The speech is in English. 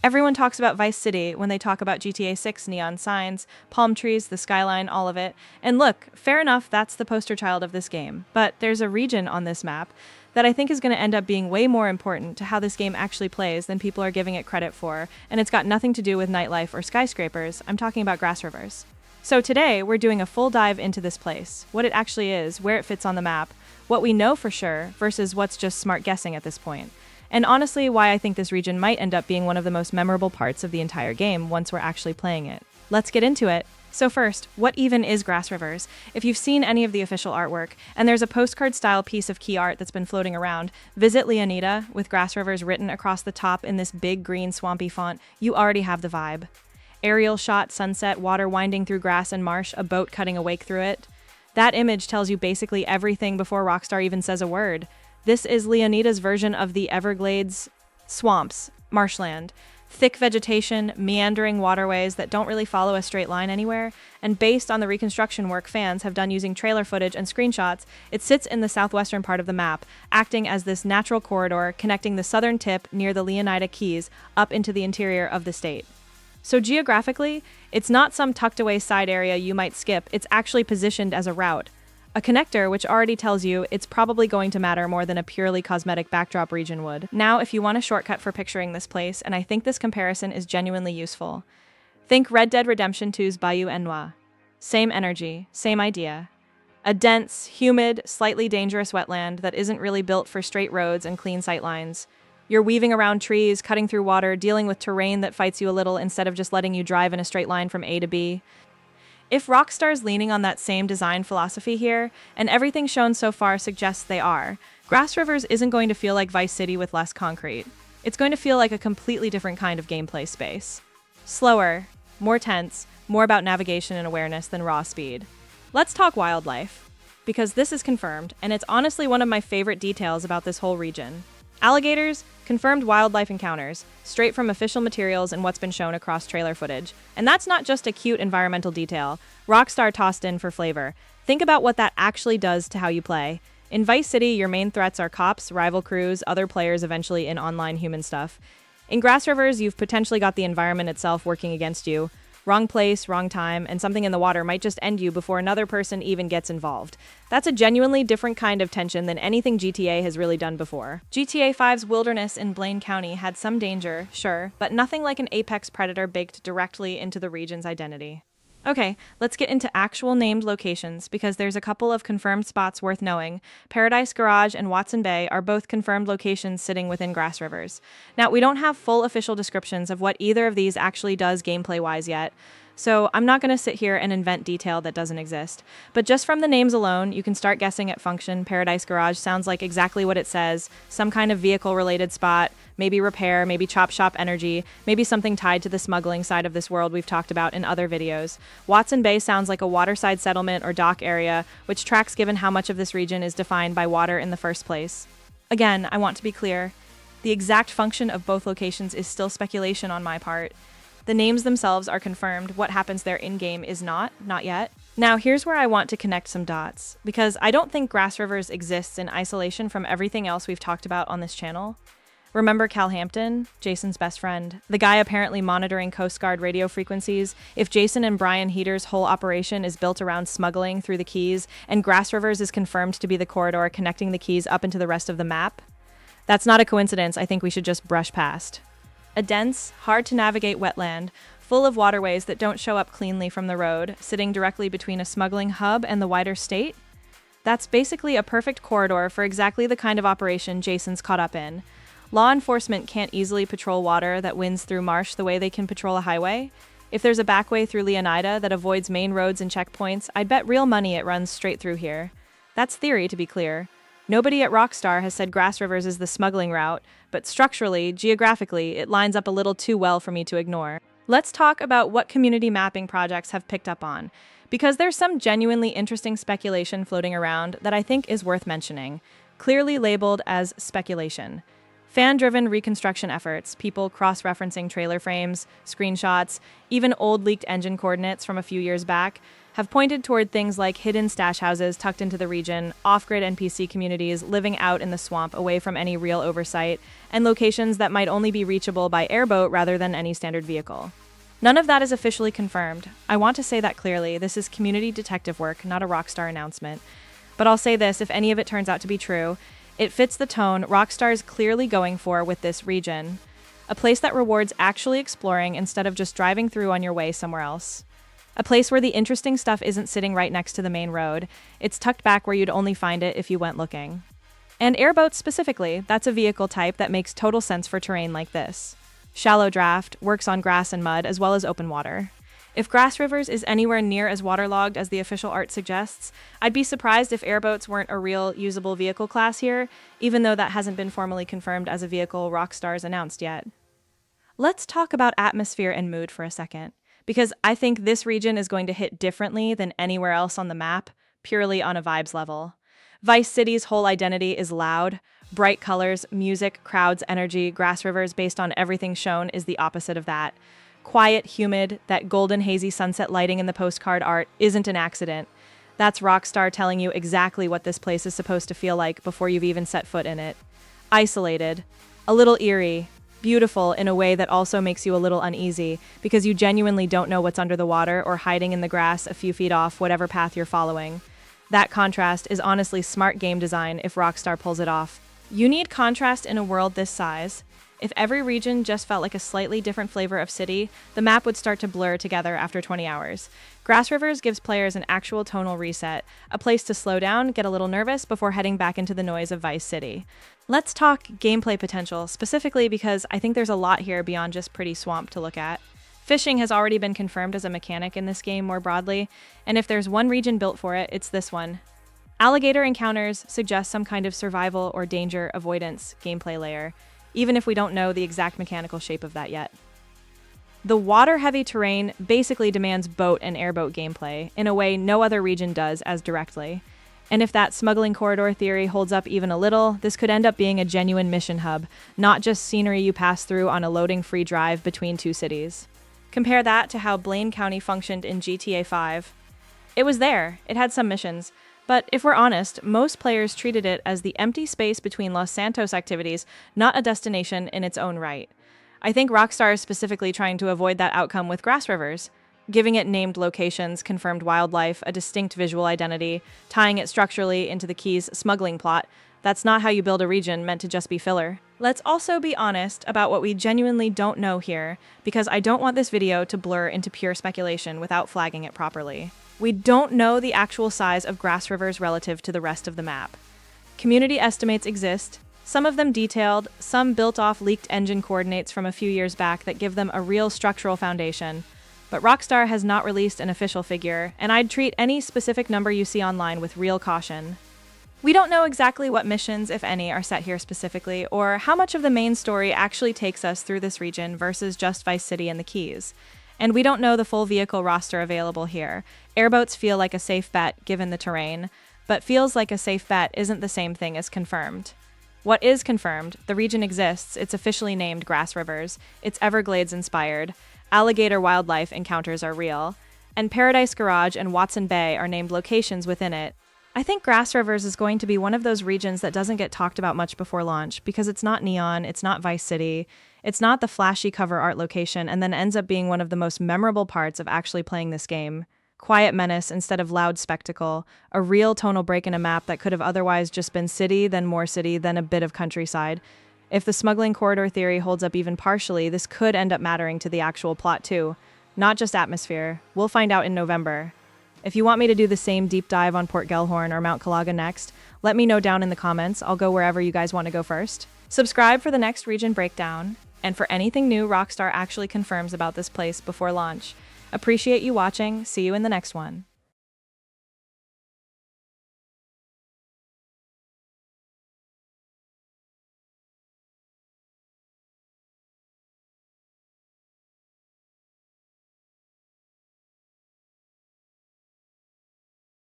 Everyone talks about Vice City when they talk about GTA 6 neon signs, palm trees, the skyline, all of it. And look, fair enough, that's the poster child of this game. But there's a region on this map that I think is going to end up being way more important to how this game actually plays than people are giving it credit for, and it's got nothing to do with nightlife or skyscrapers. I'm talking about Grassrivers. So today, we're doing a full dive into this place, what it actually is, where it fits on the map, what we know for sure versus what's just smart guessing at this point. And honestly, why I think this region might end up being one of the most memorable parts of the entire game once we're actually playing it. Let's get into it. So first, what even is Grassrivers? If you've seen any of the official artwork, and there's a postcard-style piece of key art that's been floating around, visit Leonida with Grassrivers written across the top in this big green swampy font, you already have the vibe. Aerial shot, sunset, water winding through grass and marsh, a boat cutting a wake through it. That image tells you basically everything before Rockstar even says a word. This is Leonida's version of the Everglades swamps, marshland. Thick vegetation, meandering waterways that don't really follow a straight line anywhere, and based on the reconstruction work fans have done using trailer footage and screenshots, it sits in the southwestern part of the map, acting as this natural corridor connecting the southern tip near the Leonida Keys up into the interior of the state. So geographically, it's not some tucked away side area you might skip, it's actually positioned as a route. A connector which already tells you it's probably going to matter more than a purely cosmetic backdrop region would. Now, if you want a shortcut for picturing this place, and I think this comparison is genuinely useful, think Red Dead Redemption 2's Bayou Ennois. Same energy, same idea. A dense, humid, slightly dangerous wetland that isn't really built for straight roads and clean sightlines. You're weaving around trees, cutting through water, dealing with terrain that fights you a little instead of just letting you drive in a straight line from A to B. If Rockstar's leaning on that same design philosophy here, and everything shown so far suggests they are, Grassrivers isn't going to feel like Vice City with less concrete. It's going to feel like a completely different kind of gameplay space. Slower, more tense, more about navigation and awareness than raw speed. Let's talk wildlife, because this is confirmed, and it's honestly one of my favorite details about this whole region. Alligators, confirmed wildlife encounters, straight from official materials and what's been shown across trailer footage. And that's not just a cute environmental detail. Rockstar tossed in for flavor. Think about what that actually does to how you play. In Vice City, your main threats are cops, rival crews, other players eventually in online human stuff. In Grassrivers, you've potentially got the environment itself working against you. Wrong place, wrong time, and something in the water might just end you before another person even gets involved. That's a genuinely different kind of tension than anything GTA has really done before. GTA 5's wilderness in Blaine County had some danger, sure, but nothing like an apex predator baked directly into the region's identity. Okay, let's get into actual named locations because there's a couple of confirmed spots worth knowing. Paradise Garage and Watson Bay are both confirmed locations sitting within Grassrivers. Now, we don't have full official descriptions of what either of these actually does gameplay-wise yet, so I'm not going to sit here and invent detail that doesn't exist. But just from the names alone, you can start guessing at function. Paradise Garage sounds like exactly what it says, some kind of vehicle-related spot, maybe repair, maybe chop shop energy, maybe something tied to the smuggling side of this world we've talked about in other videos. Watson Bay sounds like a waterside settlement or dock area, which tracks given how much of this region is defined by water in the first place. Again, I want to be clear. The exact function of both locations is still speculation on my part. The names themselves are confirmed. What happens there in-game is not yet. Now, here's where I want to connect some dots, because I don't think Grassrivers exists in isolation from everything else we've talked about on this channel. Remember Cal Hampton, Jason's best friend, the guy apparently monitoring Coast Guard radio frequencies? If Jason and Brian Heater's whole operation is built around smuggling through the Keys, and Grassrivers is confirmed to be the corridor connecting the Keys up into the rest of the map, that's not a coincidence I think we should just brush past. A dense, hard-to-navigate wetland, full of waterways that don't show up cleanly from the road, sitting directly between a smuggling hub and the wider state? That's basically a perfect corridor for exactly the kind of operation Jason's caught up in. Law enforcement can't easily patrol water that winds through marsh the way they can patrol a highway. If there's a back way through Leonida that avoids main roads and checkpoints, I'd bet real money it runs straight through here. That's theory, to be clear. Nobody at Rockstar has said Grassrivers is the smuggling route, but structurally, geographically, it lines up a little too well for me to ignore. Let's talk about what community mapping projects have picked up on, because there's some genuinely interesting speculation floating around that I think is worth mentioning, clearly labeled as speculation. Fan-driven reconstruction efforts, people cross-referencing trailer frames, screenshots, even old leaked engine coordinates from a few years back, have pointed toward things like hidden stash houses tucked into the region, off-grid NPC communities living out in the swamp away from any real oversight, and locations that might only be reachable by airboat rather than any standard vehicle. None of that is officially confirmed. I want to say that clearly. This is community detective work, not a Rockstar announcement. But I'll say this, if any of it turns out to be true, it fits the tone Rockstar is clearly going for with this region. A place that rewards actually exploring instead of just driving through on your way somewhere else. A place where the interesting stuff isn't sitting right next to the main road. It's tucked back where you'd only find it if you went looking. And airboats specifically, that's a vehicle type that makes total sense for terrain like this. Shallow draft, works on grass and mud, as well as open water. If Grassrivers is anywhere near as waterlogged as the official art suggests, I'd be surprised if airboats weren't a real usable vehicle class here, even though that hasn't been formally confirmed as a vehicle Rockstar's announced yet. Let's talk about atmosphere and mood for a second, because I think this region is going to hit differently than anywhere else on the map, purely on a vibes level. Vice City's whole identity is loud, bright colors, music, crowds, energy. Grassrivers, based on everything shown, is the opposite of that. Quiet, humid, that golden hazy sunset lighting in the postcard art isn't an accident. That's Rockstar telling you exactly what this place is supposed to feel like before you've even set foot in it. Isolated, a little eerie, beautiful in a way that also makes you a little uneasy because you genuinely don't know what's under the water or hiding in the grass a few feet off whatever path you're following. That contrast is honestly smart game design if Rockstar pulls it off. You need contrast in a world this size. If every region just felt like a slightly different flavor of city, the map would start to blur together after 20 hours. Grassrivers gives players an actual tonal reset, a place to slow down, get a little nervous before heading back into the noise of Vice City. Let's talk gameplay potential, specifically because I think there's a lot here beyond just pretty swamp to look at. Fishing has already been confirmed as a mechanic in this game more broadly, and if there's one region built for it, it's this one. Alligator encounters suggest some kind of survival or danger avoidance gameplay layer, even if we don't know the exact mechanical shape of that yet. The water-heavy terrain basically demands boat and airboat gameplay in a way no other region does as directly. And if that smuggling corridor theory holds up even a little, this could end up being a genuine mission hub, not just scenery you pass through on a loading-free drive between two cities. Compare that to how Blaine County functioned in GTA 5. It was there, it had some missions, but if we're honest, most players treated it as the empty space between Los Santos activities, not a destination in its own right. I think Rockstar is specifically trying to avoid that outcome with Grassrivers, giving it named locations, confirmed wildlife, a distinct visual identity, tying it structurally into the Key's smuggling plot. That's not how you build a region meant to just be filler. Let's also be honest about what we genuinely don't know here, because I don't want this video to blur into pure speculation without flagging it properly. We don't know the actual size of Grassrivers relative to the rest of the map. Community estimates exist, some of them detailed, some built off leaked engine coordinates from a few years back that give them a real structural foundation. But Rockstar has not released an official figure, and I'd treat any specific number you see online with real caution. We don't know exactly what missions, if any, are set here specifically, or how much of the main story actually takes us through this region versus just Vice City and the Keys. And we don't know the full vehicle roster available here. Airboats feel like a safe bet given the terrain, but feels like a safe bet isn't the same thing as confirmed. What is confirmed? The region exists, it's officially named Grassrivers, it's Everglades inspired, alligator wildlife encounters are real, and Paradise Garage and Watson Bay are named locations within it. I think Grassrivers is going to be one of those regions that doesn't get talked about much before launch because it's not neon, it's not Vice City, it's not the flashy cover art location, and then ends up being one of the most memorable parts of actually playing this game. Quiet menace instead of loud spectacle, a real tonal break in a map that could have otherwise just been city, then more city, then a bit of countryside. If the smuggling corridor theory holds up even partially, this could end up mattering to the actual plot too, not just atmosphere. We'll find out in November. If you want me to do the same deep dive on Port Gellhorn or Mount Calaga next, let me know down in the comments. I'll go wherever you guys want to go first. Subscribe for the next region breakdown, and for anything new Rockstar actually confirms about this place before launch. Appreciate you watching. See you in the next one.